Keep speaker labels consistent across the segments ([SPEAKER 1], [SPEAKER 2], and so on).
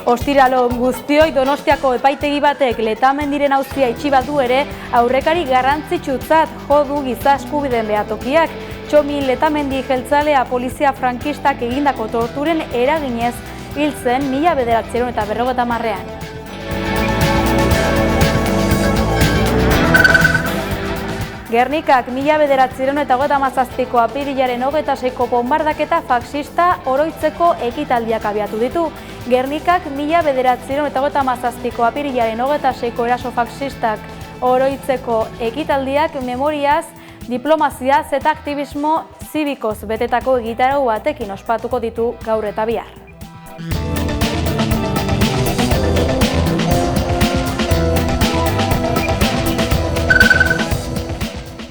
[SPEAKER 1] Ostiralo guztioi Donostiako epaitegi batek Letamendiren auzia itxi badu ere, aurrekari garrantzitsutzat jo du giza eskubideen behatokiak. Txomin Letamendi jeltzalea polizia frankistak egindako torturen eraginez hil zen 1950ean. Gernikak 1957ko apirilaren 26ko bonbardaketa faxista oroitzeko ekitaldiak abiatu ditu. Gernikak 1957ko apirilaren 26ko eraso faxistak oroitzeko ekitaldiak memoriaz, diplomaziaz eta aktivismo zibikoz betetako egitarau batekin ospatuko ditu gaur eta bihar.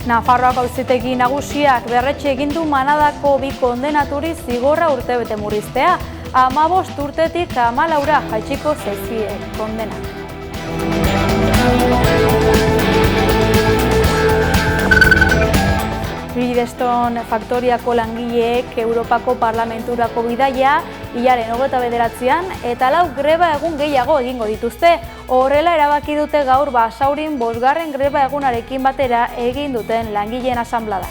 [SPEAKER 1] Nafarroako auzitegi nagusiak berretxe egin du Manadako bi kondenaturi zigorra urtebete murriztea, 15 urtetik 14 jaitsiko zaizkie kondenak. Bridgestone faktoriako langileek Europako Parlamenturako bidaia hilaren 29an eta 4 greba egun gehiago egingo dituzte. Horrela erabaki dute gaur Basaurin 5. greba egunarekin batera egin duten langileen asanblada.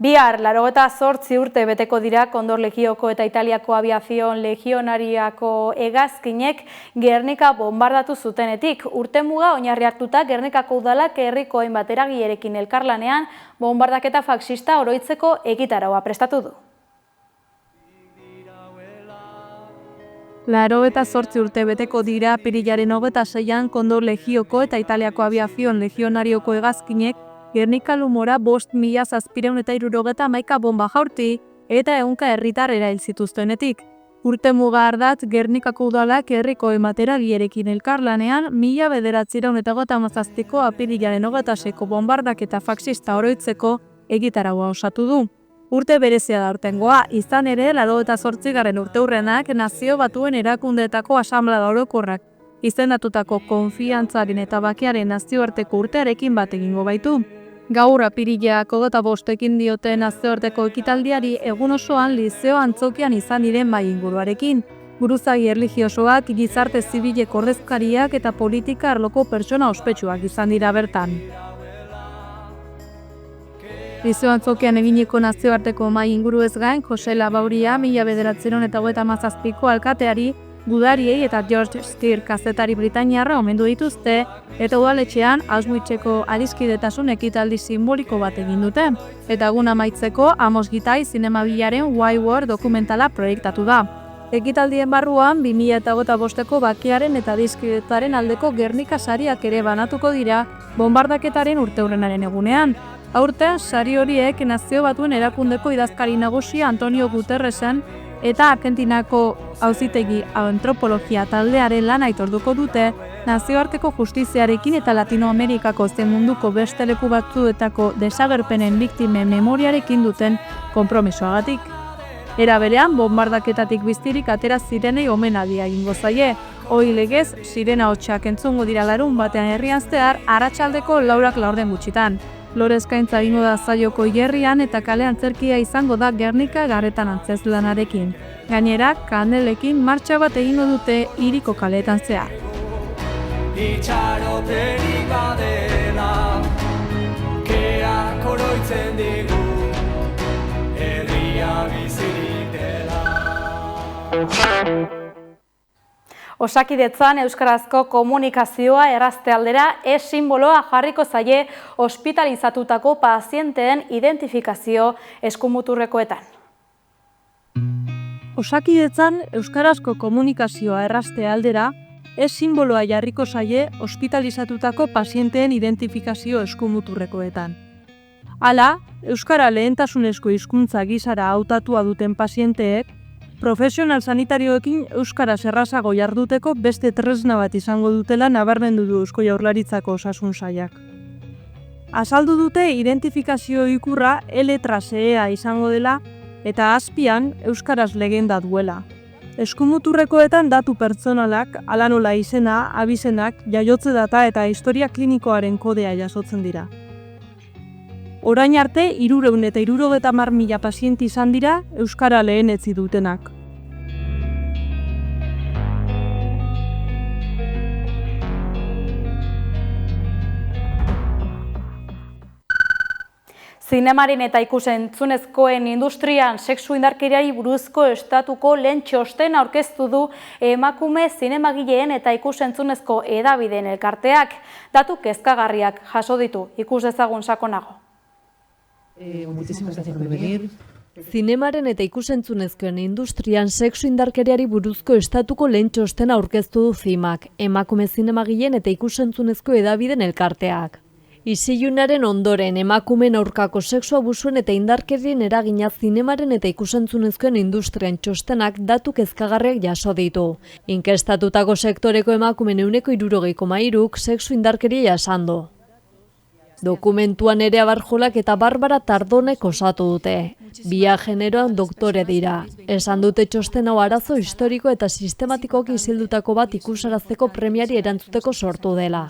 [SPEAKER 1] Bihar, 88 urte beteko dira Kondor Legioko eta Italiako Aviazion Legionariako hegazkinek Gernika bonbardatu zutenetik. Urtemuga oinarri hartuta Gernikako udalak herriko hainbat eragilerekin elkarlanean bonbardaketa faxista oroitzeko egitaraua prestatu du.
[SPEAKER 2] 88 urte beteko dira apirilaren 26an Kondor Legioko eta Italiako Aviazion Legionarioko hegazkinek Gernika lumora 5.761 bomba jaurti eta 100 herritar erail zituztenetik. Urtemuga ardatz Gernikako udalak herriko hainbat eragierekin elkarlanean 1957ko apirilaren 26ko bonbardaketa faxista oroitzeko egitaraua osatu du. Urte berezia da aurtengoa, izan ere 88. urteurrenak Nazio Batuen erakundeetako asanblada orokorrak izendatutako konfiantzaren eta bakearen nazioarteko urtearekin bat egingo baitu. Gaur apirilak 25ekin dioten nazioarteko ekitaldiari egun osoan Lizeo Antzokian izan diren bai inguruarekin. Buruzagi erlijiosoak, gizarte zibilek ordezkariak eta politika arloko pertsona ospetsuak izan dira bertan. Lizeo Antzokian eginiko nazioarteko mai inguruez gain, Jose Labauria 1957ko alkateari, gudariei eta George Steer kazetari britainiarra omendu dituzte, eta udaletxean Auschwitzeko adiskidetasun ekitaldi simboliko bat egin dute. Eta egun amaitzeko Amos Gitai zinemabilaren Why War dokumentala proiektatu da. Ekitaldien barruan 2025ko bakearen eta adiskidetaren aldeko Gernika sariak ere banatuko dira bonbardaketaren urteurrenaren egunean. Aurten sari horiek Nazio Batuen erakundeko idazkari nagusia Antonio Guterresen eta Argentinako auzitegi antropologia taldearen lana aitortuko dute, nazioarteko justiziarekin eta Latinoamerikako zein munduko beste leku batzuetako desagerpenen biktimen memoriarekin duten konpromisoagatik. Era berean, bonbardaketatik biztirik atera zirenei omenadia egingo zaie. Ohi legez, sirena hotsak entzungo dira larun batean herrian zehar, arratsaldeko 4:00 gutxitan. Lore eskaintza egingo da zaioko hilerrian eta kale antzerkia izango da Gernika garretan antzezlanarekin. Gainera, kandelekin martxa bat egingo dute hiriko kaleetan zehar.
[SPEAKER 3] Itxaropenik badela, keak oroitzen digu, herria bizirik dela.
[SPEAKER 1] Osakidetzan euskarazko komunikazioa errazte aldera simboloa jarriko zaie ospitalizatutako pazienteen identifikazio eskumuturrekoetan.
[SPEAKER 2] Osakidetzan euskarazko komunikazioa errazte aldera simboloa jarriko zaie ospitalizatutako pazienteen identifikazio eskumuturrekoetan. Hala, euskara lehentasunezko hizkuntza gisara hautatua duten pazienteek profesional sanitarioekin euskaraz errazago jarduteko beste tresna bat izango dutela nabarmendu du Eusko Jaurlaritzako osasun sailak. Azaldu dute identifikazio ikurra L-E izango dela eta azpian euskaraz legenda duela. Eskumuturrekoetan datu pertsonalak, hala nola izena, abizenak, jaiotze data eta historia klinikoaren kodea jasotzen dira. Orain arte, 370.000 paziente izan dira euskara lehenetzi dutenak.
[SPEAKER 1] Zinemaren eta ikus-entzunezkoen industrian sexu indarkeriari buruzko estatuko lehen txostena aurkeztu du emakume zinemagileen eta ikus-entzunezko hedabideen elkarteak. Datu kezkagarriak jaso ditu, ikus dezagun sakonago.
[SPEAKER 4] Muchísimas gracias por venir. Zinemaren eta ikus-entzunezkoen industrian sexu indarkeriari buruzko estatuko lehen txostena aurkeztu du zimak, emakume zinemagileen eta ikus-entzunezko hedabideen elkarteak. Isilunaren ondoren emakumeen aurkako sexu abusuen eta indarkerien eragina zinemaren eta ikus-entzunezkoen industrian txostenak datu kezkagarriak jaso ditu. Inkestatutako sektoreko emakumeen 63,3%k sexu indarkeria jasan du. Dokumentuan Nerea Barjolak eta Barbara Tardonek osatu dute. Bia generoan doktore dira. Esan dute txosten hau arazo historiko eta sistematikoki izildutako bat ikusarazteko premiari erantzuteko sortu dela.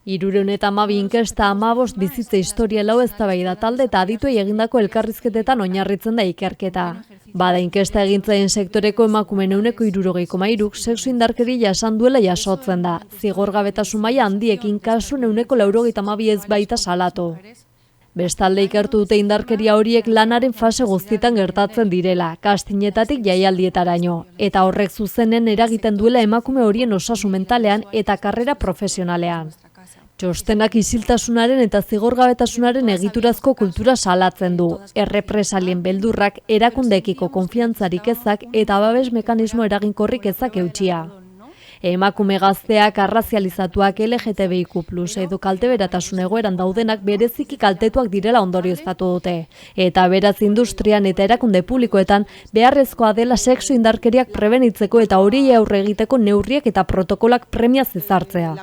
[SPEAKER 4] 312 inkesta 15 bizitza historia lau eztabaida talde eta adituei egindako elkarrizketetan oinarritzen da ikerketa. Bada inkesta egintzaileen sektoreko emakumeen 63,3%k sexu indarkeria jasan duela jasotzen da. Zigorgabetasun maila handiekin kasun 82% ez baita salatu. Bestalde ikertu dute indarkeria horiek lanaren fase guztietan gertatzen direla, kastinetatik jaialdietaraino, eta horrek zuzenen eragiten duela emakume horien osasun mentalean eta karrera profesionalean. Txostenak isiltasunaren eta zigorgabetasunaren egiturazko kultura salatzen du, errepresalien beldurrak, erakundeekiko konfiantzarik ezak eta babes mekanismo eraginkorrik ezak eutxia. Emakume gazteak, arrazializatuak, LGTBIQ+, edo kalteberatasun egoeran daudenak bereziki kaltetuak direla ondorioztatu dute. Eta beraz industrian eta erakunde publikoetan beharrezkoa dela sexu indarkeriak prebenitzeko eta horiei aurre egiteko neurriak eta protokolak premiaz ezartzea.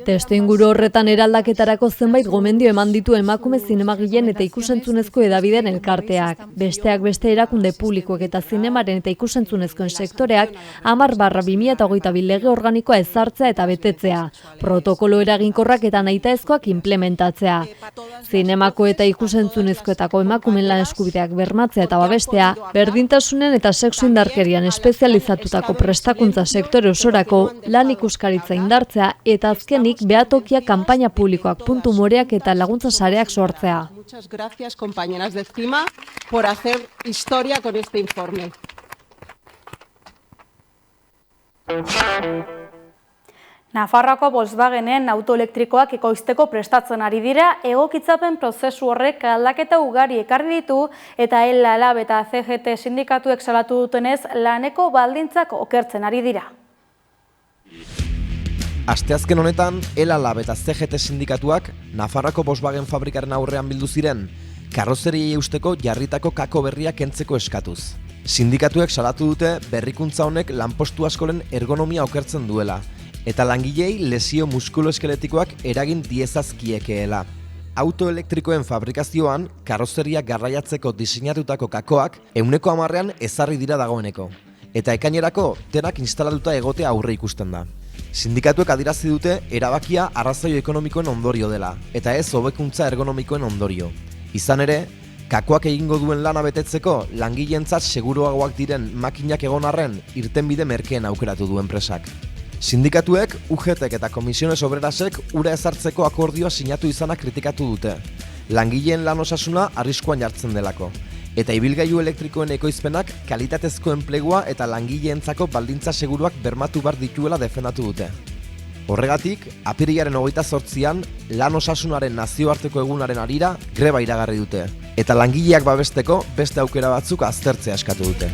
[SPEAKER 4] Testuinguru horretan eraldaketarako zenbait gomendio eman ditu emakume zinemagileen eta ikusentzunezko hedabideen elkarteak. Besteak beste erakunde publikoek eta zinemaren eta ikusentzunezkoen sektoreak 10/2022 lege organikoa ezartzea eta betetzea, protokolo eraginkorrak eta nahitaezkoak implementatzea. Zinemako eta ikusentzunezkoetako emakumeen lan eskubideak bermatzea eta babestea, berdintasunen eta sexu indarkerian espezializatutako prestakuntza sektore osorako lan ikuskaritza indartzea eta azkenik behatokia kanpaina publikoak puntu moreak eta laguntza sareak sortzea.
[SPEAKER 5] Muchas gracias, compañeras de CIMA, por hacer historia con este informe.
[SPEAKER 1] Nafarroako Volkswagenen auto elektrikoak ekoizteko prestatzen ari dira, egokitzapen prozesu horrek aldaketa ugari ekarri ditu eta ELA, LAB eta CGT sindikatuek salatu dutenez laneko baldintzak okertzen ari dira.
[SPEAKER 6] Asteazken honetan, ELA, LAB eta CGT sindikatuak Nafarroako Volkswagen fabrikaren aurrean bildu ziren, karrozeriei eusteko jarritako kako berriak kentzeko eskatuz. Sindikatuek salatu dute berrikuntza honek lanpostu askoren ergonomia okertzen duela, eta langilei lesio muskuloeskeletikoak eragin diezazkiekeela. Auto elektrikoen fabrikazioan, karrozeria garraiatzeko diseinatutako kakoak 10%an ezarri dira dagoeneko, eta ekainerako denak instalatuta egotea aurre ikusten da. Sindikatuek adierazi dute erabakia arrazoi ekonomikoen ondorio dela, eta ez hobekuntza ergonomikoen ondorio. Izan ere, kakoak egingo duen lana betetzeko langileentzat seguruagoak diren makinak egon arren irtenbide merkeen aukeratu du enpresak. Sindikatuek, UGTek eta Komisiones Obrerasek ura ezartzeko akordioa sinatu izana kritikatu dute. Langileen lan osasuna arriskuan jartzen delako. Eta ibilgailu elektrikoen ekoizpenak kalitatezko enplegua eta langileentzako baldintza seguruak bermatu behar dituela defendatu dute. Horregatik, apirilaren 28an lan osasunaren nazioarteko egunaren harira greba iragarri dute, eta langileak babesteko beste aukera batzuk aztertzea eskatu dute.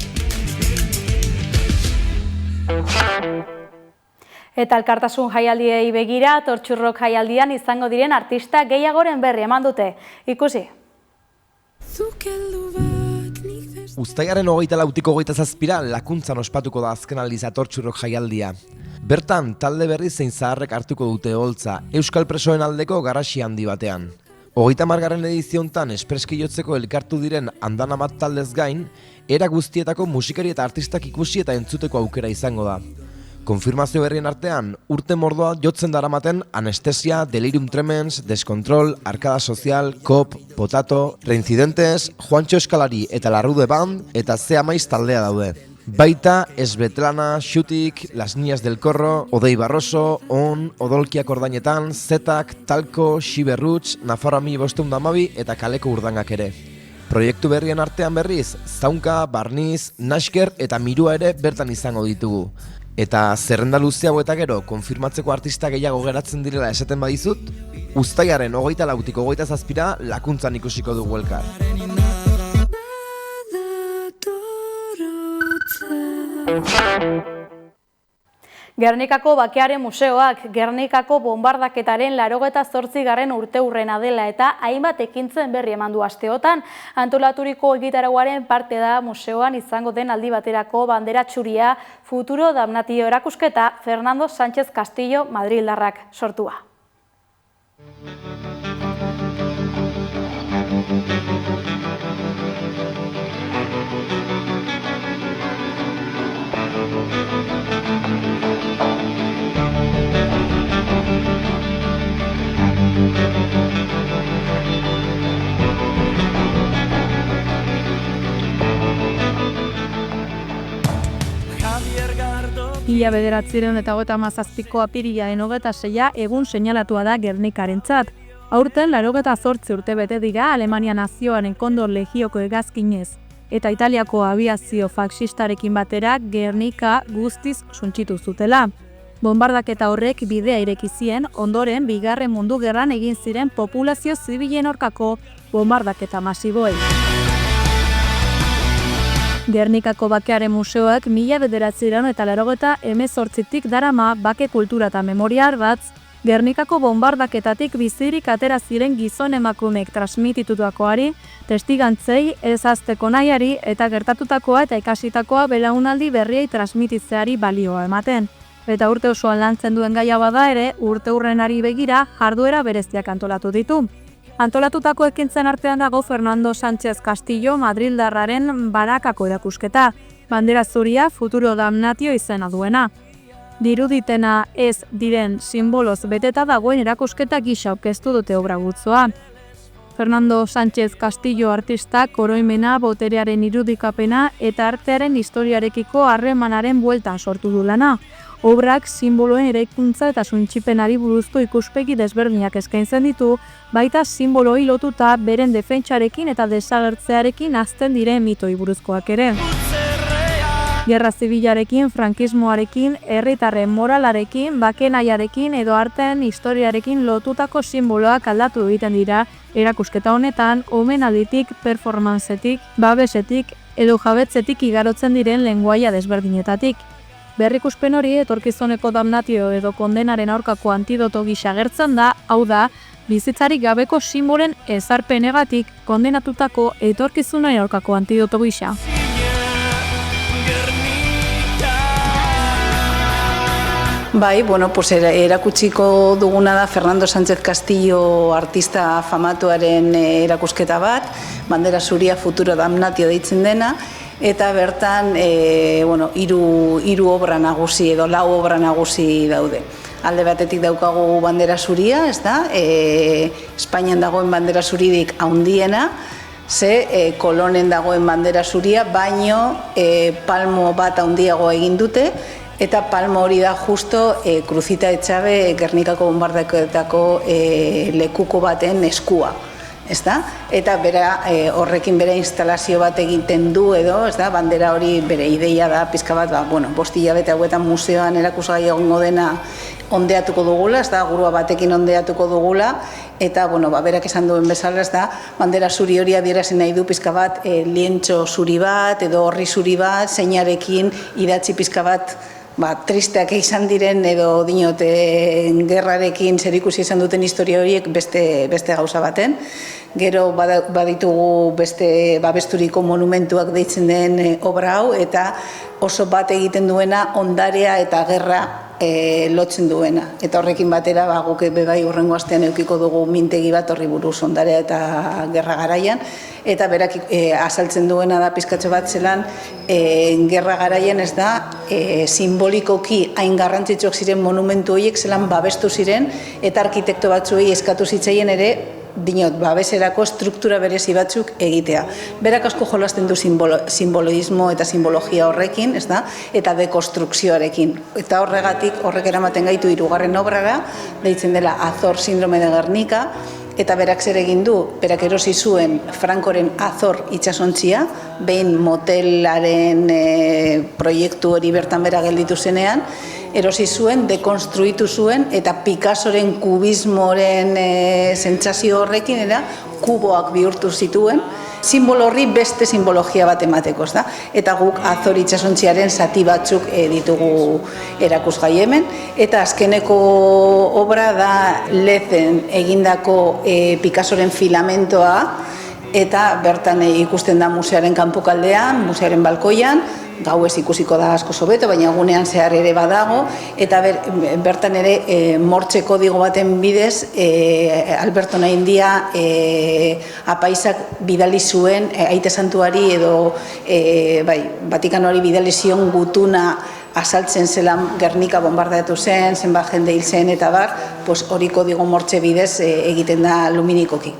[SPEAKER 1] Eta elkartasun jaialdiei begira, Tortxurrok jaialdian izango diren artista gehiagoren berri eman dute. Ikusi.
[SPEAKER 6] Uztailaren 24-ko 27 Lakuntzan ospatuko da azken aldiz Tortxurrok jaialdia. Bertan, talde berri zein zaharrek hartuko dute holtza, euskal presoen aldeko garaxi handi batean. 30. ediziontan espreski jotzeko elkartu diren andana bat taldez gain, era guztietako musikari eta artistak ikusi eta entzuteko aukera izango da. Konfirmazio berrien artean, urte mordoa jotzen daramaten Anestesia, Delirium Tremens, Descontrol, Arkada Social, Cop, Potato, Reincidentes, Juancho Eskalari eta Larrude Band eta Zea Maiz taldea daude. Baita Esbetlana, Xutik, Las Niñas del Corro, Odei Barroso, On, Odolkiak Ordainetan, Zetak, Talko, Xiberruts, Nafarroa 1512 eta Kaleko Urdangak ere. Proiektu berrien artean berriz, Zaunka, Barniz, Nasker eta Mirua ere bertan izango ditugu. Eta zerrenda luzeago eta gero, konfirmatzeko artista gehiago geratzen direla esaten badizut, uztailaren 24tik 27 Lakuntzan ikusiko dugu elkar.
[SPEAKER 1] Gernikako Bakearen Museoak Gernikako bonbardaketaren 88. urteurrena dela eta hainbat ekintzen berri eman du asteotan. Antolaturiko egitarauaren parte da museoan izango den aldi baterako bandera txuria Futuro Damnatio erakusketa Fernando Sánchez Castillo madrildarrak sortua.
[SPEAKER 2] Mila 1937ko apirilaren 26 egun seinalatua da Gernikarentzat. Aurten 88 urte bete dira Alemania nazioaren Kondor Legioko hegazkinez eta Italiako abiazio faxistarekin batera Gernika guztiz suntsitu zutela. Bonbardaketa horrek bidea ireki zien ondoren Bigarren Mundu Gerran egin ziren populazio zibilen aurkako bonbardaketa masiboei. Gernikako Bakearen Museoak 1988tik darama bake kultura eta memoria ardatz, Gernikako bonbardaketatik bizirik atera ziren gizon emakumeek transmititutakoari, testigantzei, ezazteko nahiari eta gertatutakoa eta ikasitakoa belaunaldi berriei transmititzeari balioa ematen. Eta urte osoan lantzen duen gaia bada ere, urteurrenari begira jarduera bereziak antolatu ditu. Antolatutako ekintzen artean dago Fernando Sánchez Castillo madrildarraren barakako erakusketa, bandera zuria Futuro Damnatio izena duena. Diruditena ez diren simboloz beteta dagoen erakusketa gisa aurkeztu dute obra gutzoa. Fernando Sánchez Castillo artistak oroimena, boterearen irudikapena eta artearen historiarekiko harremanaren bueltan sortu du lana. Obrak simboloen eraikuntza eta suntsipenari buruzko ikuspegi desberdinak eskaintzen ditu, baita sinboloi lotuta beren defentsarekin eta desagertzearekin hazten diren mitoi buruzkoak ere. Gerra zibilarekin, frankismoarekin, herritarren moralarekin, bakenaiarekin edo artean historiarekin lotutako simboloak aldatu egiten dira erakusketa honetan, omenalditik, performancetik, babesetik edo jabetzetik igarotzen diren lengoaia desberdinetatik. Berrikuspen hori etorkizuneko damnatio edo kondenaren aurkako antidoto gisa agertzen da, hau da, bizitzarik gabeko sinbolen ezarpenegatik kondenatutako etorkizunaren aurkako antidoto gisa.
[SPEAKER 7] Bai, erakutsiko duguna da Fernando Sánchez Castillo artista famatuaren erakusketa bat, bandera zuria Futuro Damnatio deitzen dena, eta bertan hiru obra nagusi edo 4 obra nagusi daude. Alde batetik daukagu bandera zuria, ez da, Espainian dagoen bandera zuridik handiena, Kolonen dagoen bandera zuria, baino palmo bat handiagoa egin dute, eta palmo hori da justo Cruzita Etxabe Gernikako bonbardaketako lekuko baten eskua. Eta horrekin bere instalazio bat egiten du edo, bandera hori bere ideia da, pizka bat, 5 hilabete hauetan museoan erakusgai egongo dena ondeatuko dugula, gurua batekin ondeatuko dugula, eta berak esan duen bezala, bandera zuri hori adierazi nahi du pizka bat lientxo zuri bat edo horri zuri bat, zeinarekin idatzi pizka bat tristeak izan diren edo gerrarekin zerikusi izan duten historia horiek beste gauza baten. Gero baditugu beste babesturiko monumentuak deitzen den obra hau eta oso bat egiten duena ondarea eta gerra lotzen duena. Eta horrekin batera, guk bebai hurrengo astean eukiko dugu mintegi bat horri buruz ondarea eta gerra garaian, eta berak azaltzen duena da pizkatxo bat zelan, gerra garaian ez da, simbolikoki hain garrantzitsuak ziren monumentu horiek zelan babestu ziren, eta arkitekto batzuei eskatu zitzaien ere, dinot, babeserako struktura berezi batzuk egitea. Berak asko jolasten du simboloismo eta simbologia horrekin, ez da, eta dekonstrukzioarekin. Eta horrek eramaten gaitu 3. obrara, deitzen dela Azor Síndrome de Gernika, eta berak zer egin du, berak erosi zuen Frankoren Azor itsasontzia, behin motelaren proiektu hori bertan bera gelditu zenean, erosi zuen, dekonstruitu zuen, eta Picassoren kubismoren sentsazio horrekin, kuboak bihurtu zituen, simbolo horri beste simbologia bat emateko, da? Eta guk Azor itsasontziaren zati batzuk ditugu erakusgai hemen, eta azkeneko obra da Lezen egindako Picassoren filamentoa, eta bertan ikusten da museoaren kanpokaldean, museoaren balkoian, gauez ikusiko da asko hobeto, baina egunean zehar ere badago, eta bertan ere mortxe kodigo baten bidez, Alberto Naindia apaisak bidali zuen aite santuari edo Vatikanoari bidali zion gutuna azaltzen zelan Gernika bombardatu zen, zenbat jende hil zen eta bar, hori kodigo mortxe bidez egiten da luminikoki.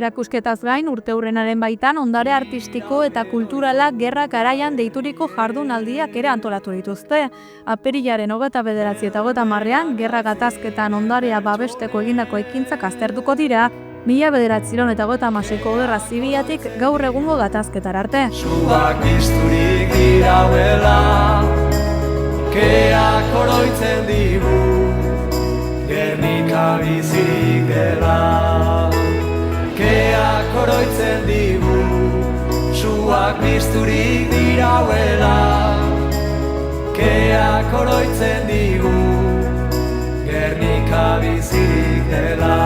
[SPEAKER 2] Erakusketaz gain, urteurrenaren baitan ondare artistiko eta kulturala gerra garaian deituriko jardunaldiak ere antolatu dituzte. Apirilaren 29 eta 30ean gerra gatazketan ondarea babesteko egindako ekintzak aztertuko dira, 1936ko gerra zibilatik gaur egungo gatazketar arte.
[SPEAKER 3] Suak bizturik dirauela, keak oroitzen digu, Gernika bizirik dela. Keak oroitzen digu, suak bizturik dirauela. Keak oroitzen digu, Gernika bizirik dela.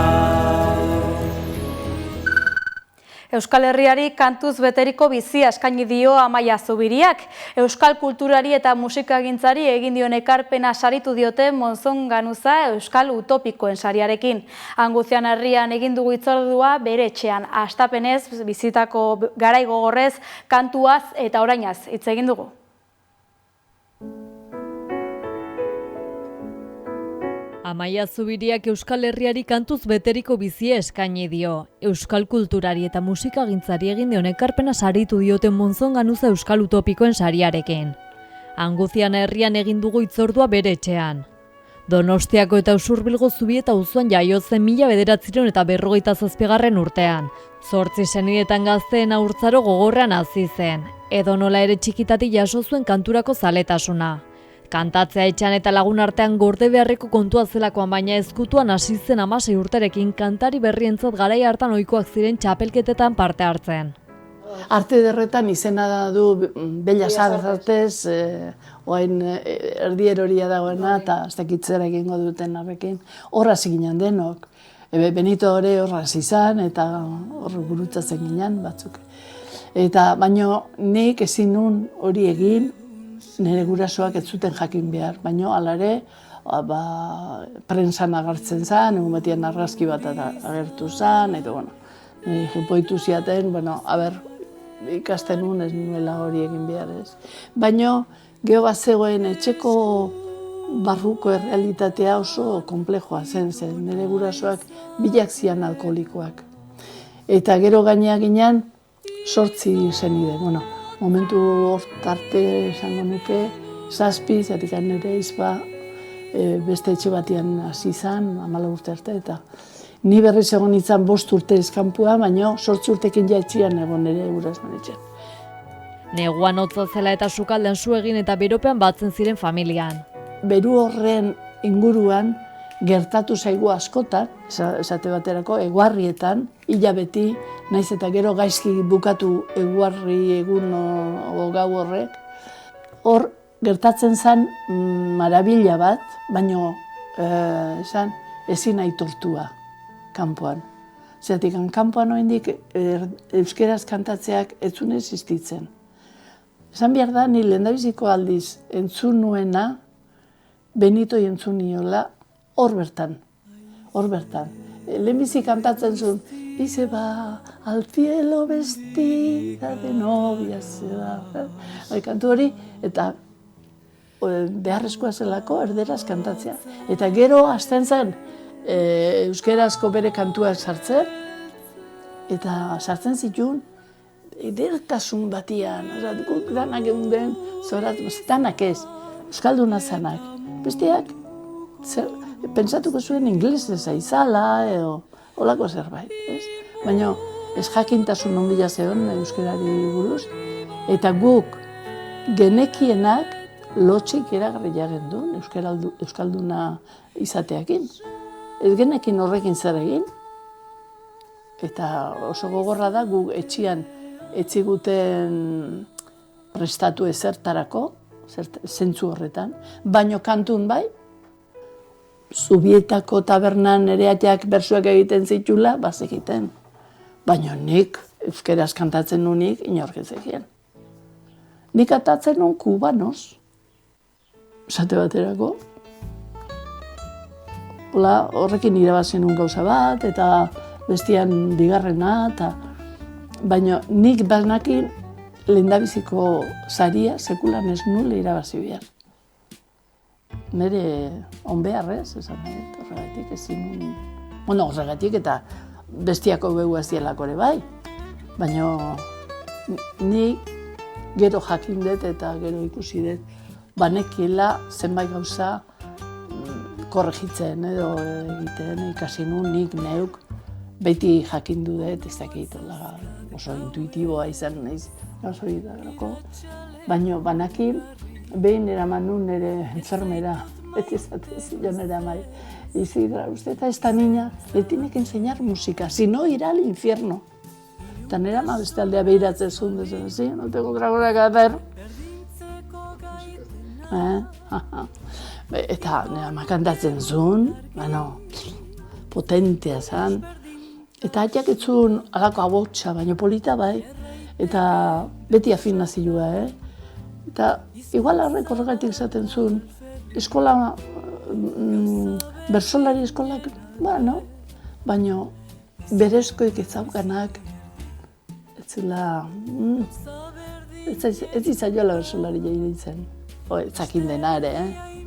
[SPEAKER 1] Euskal Herriari kantuz beteriko bizia eskaini dio Amaia Zubiriak. Euskal kulturari eta musikagintzari egin dion ekarpena saritu diote Monzon Ganuza Euskal Utopikoen sariarekin. Anguzian herrian egin dugu hitzordua bere etxean. Hastapenez, bizitako garai gogorrez, kantuaz eta orainaz hitz egin dugu.
[SPEAKER 4] Amaia Zubiriak Euskal Herriari kantuz beteriko bizia eskaini dio. Euskal kulturari eta musikagintzari egin dion ekarpena saritu dioten Monzon Ganuza Euskal Utopikoen sariarekin. Anguzian herrian egin dugu hitzordua bere etxean. Donostiako eta Usurbilgo Zubieta auzoan jaio zen 1957 urtean. 8 senidetan gazteen haurtzaro gogorrean hasi zen. Edonola ere txikitatik jaso zuen kanturako zaletasuna. Kantatzea etxean eta lagun artean gorde beharreko kontua zelakoan, baina ezkutuan hasi zen 16 urterekin kantari berrientzat garai hartan ohikoak ziren txapelketetan parte hartzen.
[SPEAKER 8] Arte Ederretan izena du Bellas Artes, oain erdieroria dagoena eta ez dakit zer egingo duten horrekin. Horra hasi ginen denok. Benito ere horra hasi izan eta hor gurutzatzen ginen batzuk. Eta baino nik ezin nun hori egin, nire gurasoak ez zuten jakin behar, baino hala ere prentsan agertzen zen, egun batian argazki bat agertu zen, eta jipoitu ziaten, ikasten nuen ez nuela hori egin behar ez. Baino, geho bat zegoen etxeko barruko errealitatea oso konplejoa zen, nire gurasoak bilak zian alkoholikoak. Eta gero gaineak ginen, 8 zenide, momentu hortarte esango nuke, 7, zatik nire izba beste etxe batian hasi izan, 14 urte arte, eta ni berriz egon nintzen 5 urte eskanpua, baina 8 urtekin jaitzian egon nire gurasoen etxean.
[SPEAKER 4] Neguan hotza zela eta sukaldean su egin eta beropean batzen ziren familian.
[SPEAKER 8] Beru horren inguruan gertatu zaigu askotan, esate baterako, eguarrietan, hilabeti, naiz eta gero gaizki bukatu eguarri egun gau horrek. Hor gertatzen zen marabila bat, baino ezin aitortua kanpoan. Zeratik, kanpoan oraindik euskeraz kantatzeak ez zuen existitzen. Esan behar da, ni lehendabiziko aldiz entzun nuena, Benito entzun niola, hor bertan. Lehenbizi kantatzen zuen, y se va al cielo vestida de novia se va. Kantu hori, eta beharrezkoa zelako erderaz kantatzea. Eta gero hasten zen euskerazko bere kantuak sartzen, eta sartzen zituen edertasun batian. Guk danak egun den, danak ez, euskalduna zanak. Besteak, pentsatuko zuen inglesez aizala, edo holako zerbait, ez? Baina ez jakintasun handia zegoen euskarari buruz, eta guk genekienak lotxik eragarria gendun euskalduna izateakin. Ez genekin horrekin zer egin, eta oso gogorra da guk etxian etziguten prestatu ezertarako, zentzu horretan, baino kantun bai, Zubietako tabernan ere ateak bersuak egiten zitula, bazekiten. Baina nik, euskeraz kantatzen nunik, inork ez egin. Nik kantatzen nun kubanoz, esate baterako. Horrekin irabazi nun gauza bat, eta bestian bigarrena, baina nik banakin lehendabiziko saria sekulan ez nule irabazi behar. Nire onbeharrez, esan horregatik ezin nun. Horregatik eta bestiako behu ez dielako ere bai. Baina nik gero jakin dut eta gero ikusi dut banekiela zenbait gauza korregitzen edo egiten ikasi nun nik neuk beti jakindu dut, ez dakit oso intuitiboa izan naiz oso idagrako. Baina banakin behin eraman nun nire enfermera, beti esatez zion eramai. Isidra, usted a esta niña le tiene que enseñar música, si no irá al infierno. Eta nire ama beste aldea behiratzen zuen, dezen, sí, no tengo otra cosa que hacer. Eta nire ama kantatzen zuen, potentea zan. Eta hatiak etzun alako abotsa, baina polita bai. Eta beti afinazioa, Eta igual harrek horregatik izaten zuen, eskola, bersolari eskolak, baina berezkoik ezaukanak, ez izaiola bersolari jairitzen. Zakin dena ere,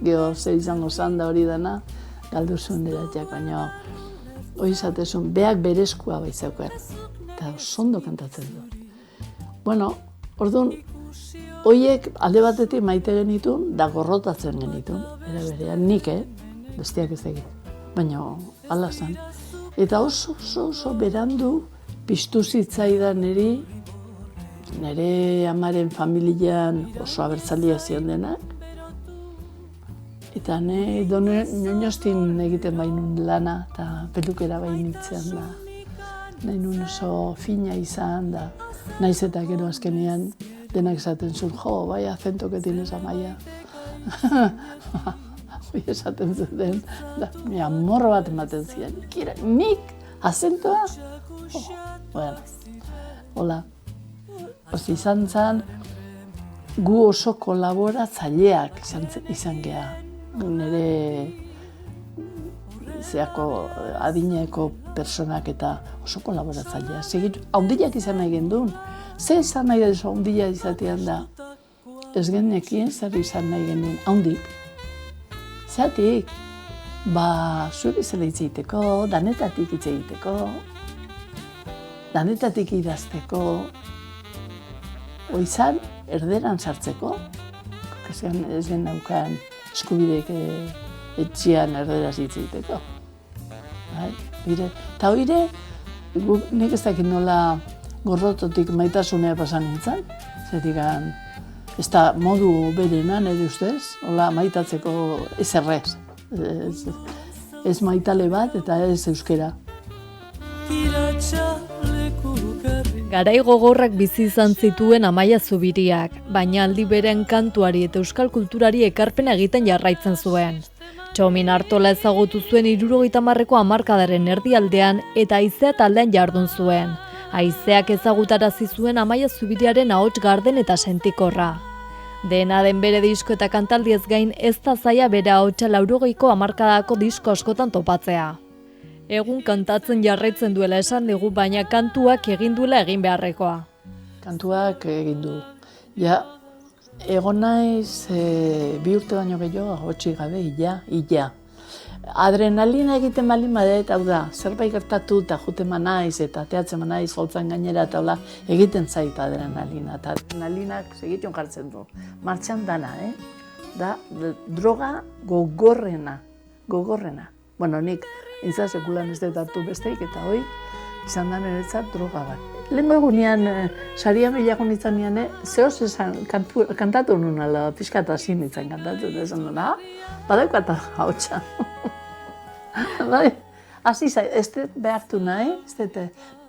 [SPEAKER 8] Gero zer izango zanda hori dena, galdu zuen eratiak, baina hori izatezun, beak berezkoa baizauken, eta ondo kantatzen du. Bueno, orduan, horiek alde batetik maite genitun, da gorrotatzen genitun, era berean nik, besteak ez egin, baina hala zen. Eta oso berandu piztu zitzaidan nire amaren familian oso abertzalia zion denak, eta nioñostin egiten bainun lana, eta pelukera bainitzean da. Nahi nun oso fina izan da, naiz eta gero azkenean denak esaten zuen, bai acento que tienes Amaia. Hoi esaten zuten, mi amorro bat ematen ziren. Nik acentoa? Bueno, hola. Oz izan zen, gu oso kolaboratzaileak izan geha. Nire adineko personak eta oso kolaboratzaileak. Segitu, haundiak izan nahi gendun. Zer izan nahi da haundia izatean da? Ez genekien zer izan nahi gendun, haundik. Zeratik, zuek izan hitz egiteko, danetatik hitz egiteko, danetatik idazteko, oizan erderan sartzeko, ez gen naukan eskubidek etxian erderaz hitz egiteko. Eta hori, nik ez dakit nola gorrototik maitasunea pasan nintzen, zetik ez da modu berena nire ustez, hola maitatzeko ez errez, ez maitale bat eta ez euskera.
[SPEAKER 4] Garai gogorrak bizi izan zituen Amaia Zubiriak, baina aldi beren kantuari eta euskal kulturari ekarpena egiten jarraitzen zuen. Txomin Artola ezagutu zuen 70ko hamarkadaren erdialdean eta haizea taldean jardun zuen. Haizeak ezagutarazi zuen Amaia Zubidiaren ahots garden eta sentikorra. Dena den bere disko eta kantaldiez gain ez da zaila bere ahotsa 80ko hamarkadako disko askotan topatzea. Egun kantatzen jarraitzen duela esan dugu, baina kantuak egin duela egin beharrekoa.
[SPEAKER 8] Kantuak egin du. Ja, egon naiz 2 urte baino gehiago ahotsik gabe, illa. Adrenalina egiten baldin badet, hau da, zerbait gertatu eta juten naiz eta teatzen naiz holtzan gainera eta hola, egiten zait adrenalina. Eta adrenalinak segitzen jartzen du. Martxan dana, Da droga gogorrena. Bueno, nik izan sekulan ez dut hartu besteik eta hoi izan da niretzat droga bat. Lehenko egunean, saria bilako nintzen nian, zehoz esan kantatu nuen ala, pixkat hasi nintzen kantatu, eta esan duen, badaukata hautsa. Bai, hasi zait, ez dut behartu nahi, ez dut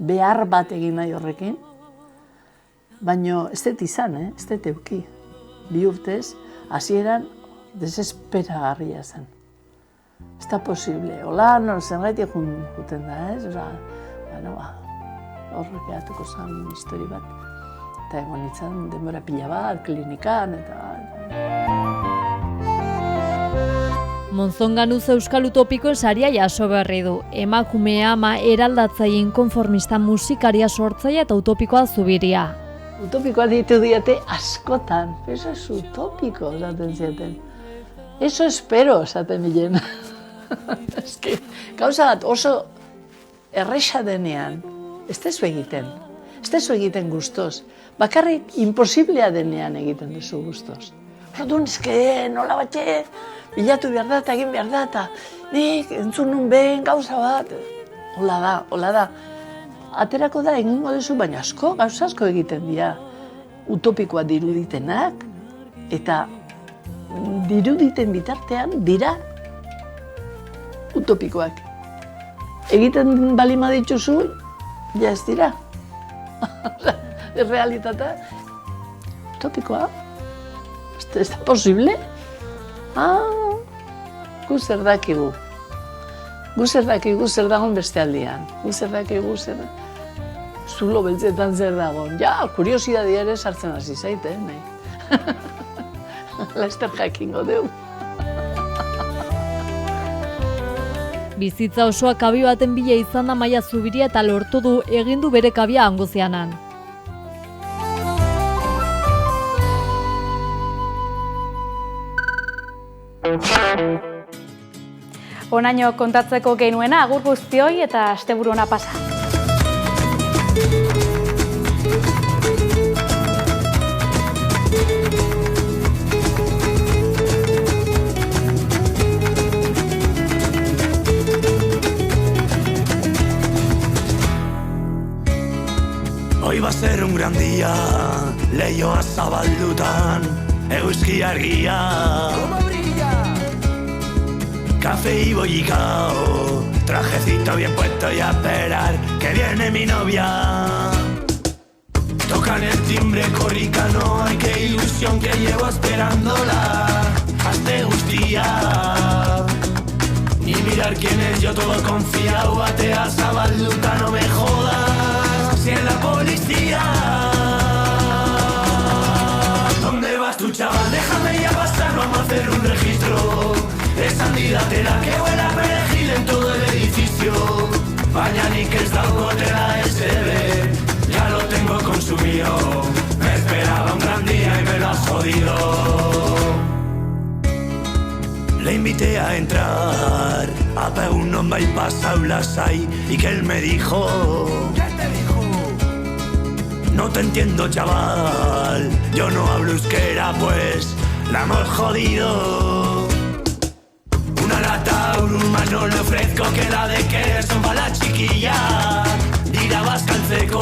[SPEAKER 8] behar bat egin nahi horrekin, baina ez dut izan, ez dut euki. 2 urtez, hasieran desesperagarria zen. Ez da posible, hola, zenbaitik juten da, horrek eatuko zen histori bat. Eta egon nintzen denbora pila bat, klinikan, eta...
[SPEAKER 4] Monzonganuz Euskal Utopikoen saria jaso berri du. Emakume ama eraldatzaile inkonformista musikaria sortzaile eta utopikoa Zubiria.
[SPEAKER 8] Utopikoa ditu diate askotan. Eso es utopiko, esaten zieten. Eso espero, esaten bilen. Gauza bat oso erresa denean, ez dezu egiten gustoz. Bakarrik imposiblea denean egiten duzu gustoz. Ordun eske nola batxe, bilatu behar da eta egin behar da eta nik entzun nun behin gauza bat. Hola da. Aterako da egingo duzu, baina gauza asko egiten dira. Utopikoa diruditenak eta diruditen bitartean dira utopikoak. Egiten balima dituzu, ja ez dira. Realitatea utopikoa. Ez da posible? Gu zer dakigu. Gu zer dagoen beste aldian. Gu zer dakigu zer zulo beltzetan zer dagoen. Ja, kuriosidadea ere sartzen hasi zaite, nahi. Laster jakingo dugu.
[SPEAKER 4] Bizitza osoa kabi baten bila izan da Amaia Zubiria eta lortu du egin du bere kabia Anguzianan.
[SPEAKER 1] Honaino kontatzeko genuena, agur guztioi eta asteburu ona pasa.
[SPEAKER 3] Hoy va a ser un gran día, leioa zabaldutan, eguzki argia. Como brilla. Café y bollicao, trajecito bien puesto y a esperar que viene mi novia. Tocan el timbre corricano, ay qué ilusión que llevo esperándola. Hazte guztia. Ni mirar quién es, yo todo confiado, batea zabalduta, no me jodas. Si es la policía. ¿Dónde vas tú, chaval? Déjame ya pasar, vamos a hacer un registro. Esan didatera que huela perejil en todo el edificio. Baina nik ez daukotela SB, ya lo tengo consumido. Me esperaba un gran día y me lo has jodido. Le invité a entrar, a un nombre y pasau lasai, y que él me dijo... ¿Qué te dijo? No te entiendo, chaval, yo no hablo euskera, pues la hemos jodido. Una lata, un mano le ofrezco, que la de querer son para la chiquilla. Dirá vascalceco,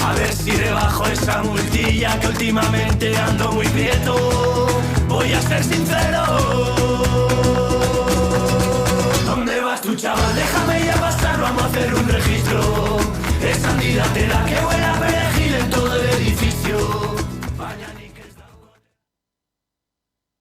[SPEAKER 3] a ver si rebajo esa multilla, que últimamente ando muy prieto. Voy a ser sincero. ¿Dónde vas tú, chaval? Déjame